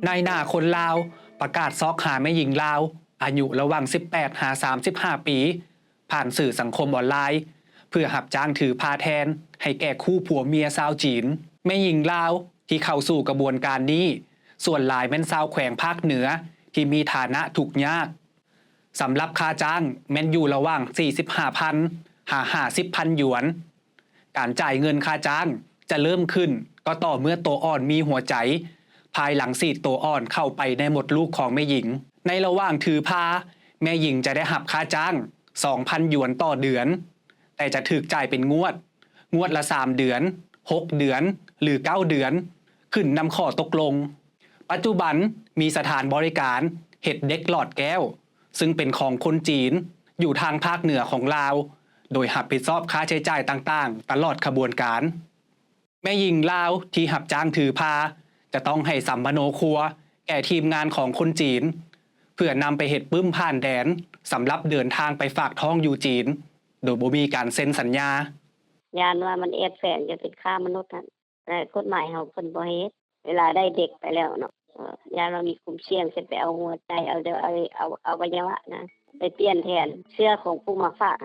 นายหน้าคนลาวประกาศซอกหาแม่หญิงลาวอายุระหว่าง18หา35ปีผ่านสื่อสังคมออนไลน์เพื่อหับจ้างถือพาแทนให้แก่คู่ผัวเมียชาวจีนแม่หญิงลาวที่เข้าสู่กระบวนการนี้ส่วนหลายแม่นชาวแขวงภาคเหนือที่มีฐานะทุกข์ยากสำหรับค่าจ้างแม่นอยู่ระหว่าง45,000หา50,000หยวนการจ่ายเงินค่าจ้างจะเริ่มขึ้นก็ต่อเมื่อตัวอ่อนมีหัวใจภายหลังสีดตัวอ่อนเข้าไปในหมดลูกของแม่หญิงในระหว่างถือพาแม่หญิงจะได้หับค่าจ้าง 2,000 หยวนต่อเดือนแต่จะถูกจ่ายเป็นงวดละ3เดือน6เดือนหรือ9เดือนขึ้นนำข้อตกลงปัจจุบันมีสถานบริการเห็ดเด็กหลอดแก้วซึ่งเป็นของคนจีนอยู่ทางภาคเหนือของลาวโดยหับผิดชอบค่าใช้จ่ายต่างๆตลอดขบวนการแม่หญิงลาวที่หับจ้างถือพาจะต้องให้สัมมโนครัวแก่ทีมงานของคนจีนเพื่อนำไปเห็ดปึ้มผ่านแดนสำหรับเดินทางไปฝากท้องอยู่จีนโดยบ่มีการเซ็นสัญญาย้านว่ามันแอบแฝงจะเป็นค้ามนุษย์นั่นแต่กฎหมายเราเพิ่นบ่เฮ็ดเวลาได้เด็กไปแล้วเนาะย้านว่ามีกลุ่มเสี่ยงสิไปเอาหัวใจเอาอวัยวะนะไปเปลี่ยนแทนเชื่อของผู้มาฝาก